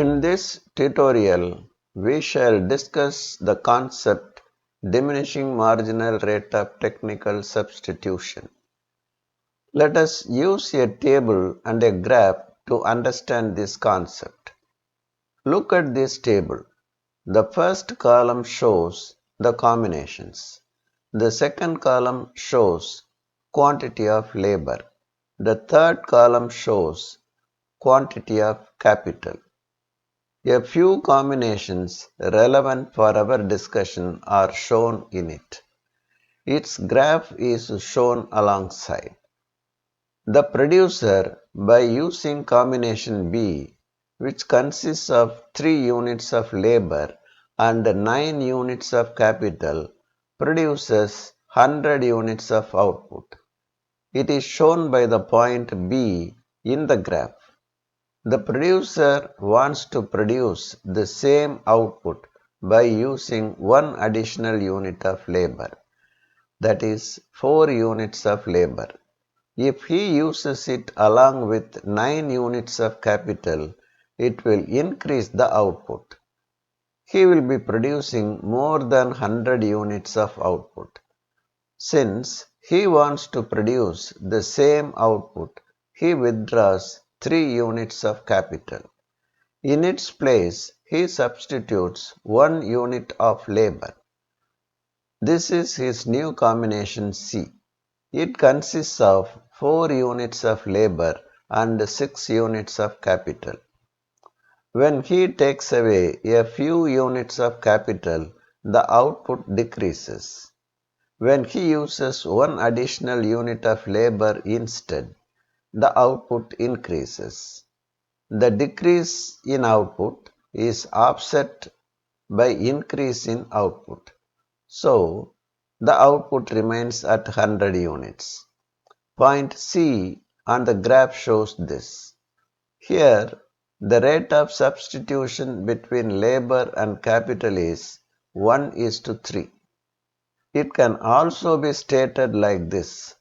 In this tutorial, we shall discuss the concept diminishing marginal rate of technical substitution. Let us use a table and a graph to understand this concept. Look at this table. The first column shows the combinations. The second column shows quantity of labor. The third column shows quantity of capital. A few combinations relevant for our discussion are shown in it. Its graph is shown alongside. The producer, by using combination B, which consists of 3 units of labor and 9 units of capital, produces 100 units of output. It is shown by the point B in the graph. The producer wants to produce the same output by using one additional unit of labor, that is 4 units of labor. If he uses it along with 9 units of capital, it will increase the output. He will be producing more than 100 units of output. Since he wants to produce the same output, he withdraws 3 units of capital. In its place, he substitutes 1 unit of labor. This is his new combination C. It consists of 4 units of labor and 6 units of capital. When he takes away a few units of capital, the output decreases. When he uses one additional unit of labor instead, the output increases. The decrease in output is offset by increase in output. So, the output remains at 100 units. Point C on the graph shows this. Here, the rate of substitution between labor and capital is 1:3. It can also be stated like this.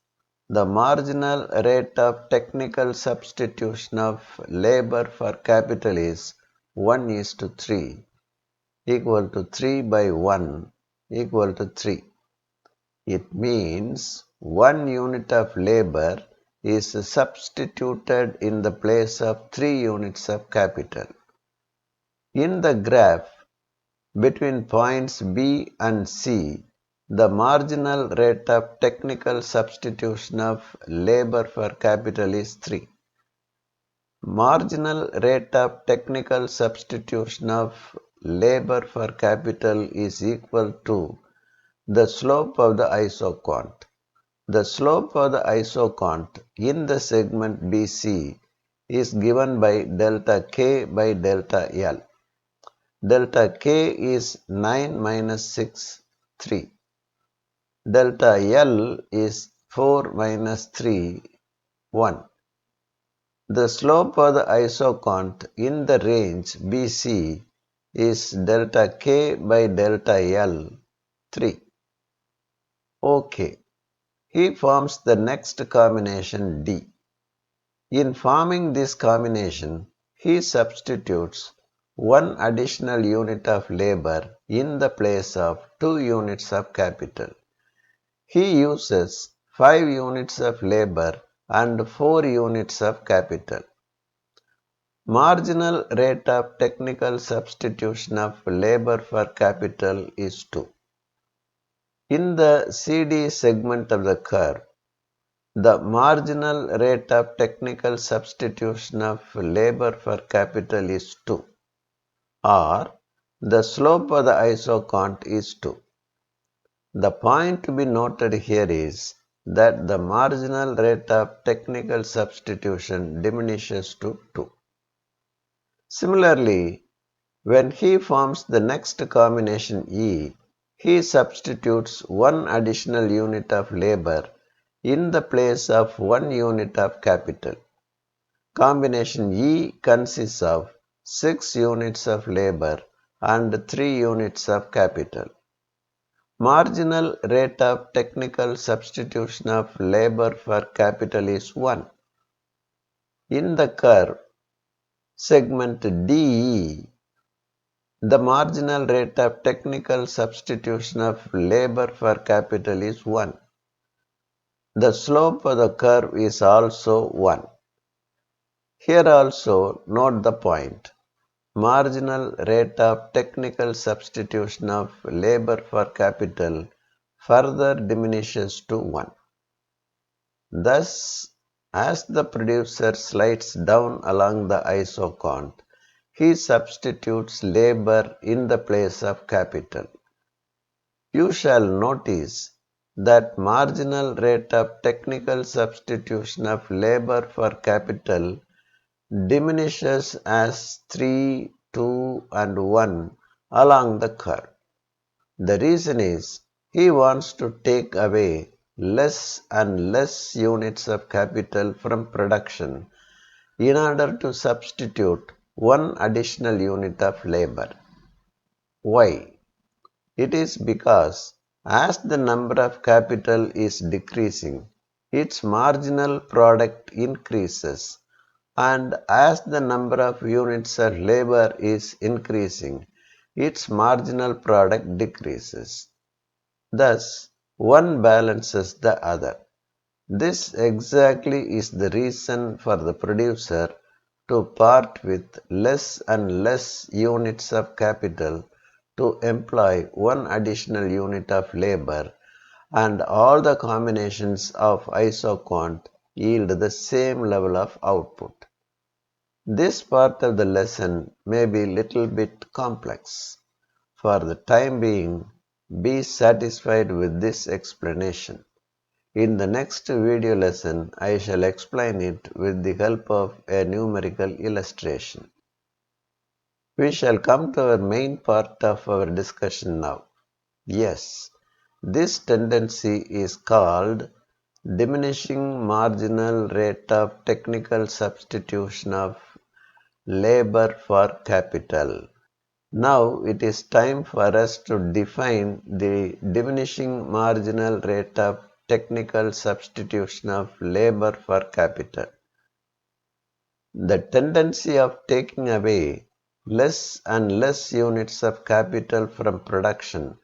The marginal rate of technical substitution of labor for capital is 1:3, equal to 3 by 1 equal to 3. It means 1 unit of labor is substituted in the place of 3 units of capital. In the graph between points B and C, the marginal rate of technical substitution of labor for capital is 3. Marginal rate of technical substitution of labor for capital is equal to the slope of the isoquant. The slope of the isoquant in the segment BC is given by delta K by delta L. Delta K is 9 minus 6, 3. Delta L is 4 minus 3, 1. The slope of the isoquant in the range BC is delta K by delta L, 3. OK. He forms the next combination D. In forming this combination, he substitutes one additional unit of labor in the place of 2 units of capital. He uses 5 units of labor and 4 units of capital. Marginal rate of technical substitution of labor for capital is 2. In the CD segment of the curve, the marginal rate of technical substitution of labor for capital is 2, or the slope of the isoquant is 2. The point to be noted here is that the marginal rate of technical substitution diminishes to 2. Similarly, when he forms the next combination E, he substitutes one additional unit of labor in the place of 1 unit of capital. Combination E consists of 6 units of labor and 3 units of capital. Marginal rate of technical substitution of labor for capital is 1. In the curve, Segment DE. The marginal rate of technical substitution of labor for capital is 1. The slope of the curve is also 1. Here also note the point. Marginal rate of technical substitution of labor for capital further diminishes to 1. Thus, as the producer slides down along the isocont, he substitutes labor in the place of capital. You shall notice that marginal rate of technical substitution of labor for capital diminishes as 3, 2 and 1 along the curve. The reason is he wants to take away less and less units of capital from production in order to substitute one additional unit of labor. Why? It is because as the number of capital is decreasing, its marginal product increases, and as the number of units of labor is increasing, its marginal product decreases. Thus, one balances the other. This exactly is the reason for the producer to part with less and less units of capital to employ one additional unit of labor, and all the combinations of isoquant yield the same level of output. This part of the lesson may be little bit complex. For the time being, be satisfied with this explanation. In the next video lesson, I shall explain it with the help of a numerical illustration. We shall come to our main part of our discussion now. Yes, this tendency is called diminishing marginal rate of technical substitution of labor for capital. Now it is time for us to define the diminishing marginal rate of technical substitution of labor for capital. The tendency of taking away less and less units of capital from production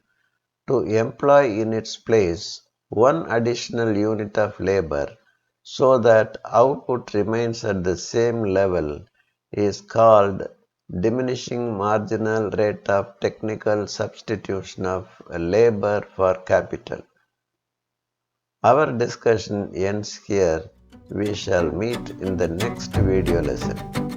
to employ in its place one additional unit of labor so that output remains at the same level is called diminishing marginal rate of technical substitution of labor for capital. Our discussion ends here. We shall meet in the next video lesson.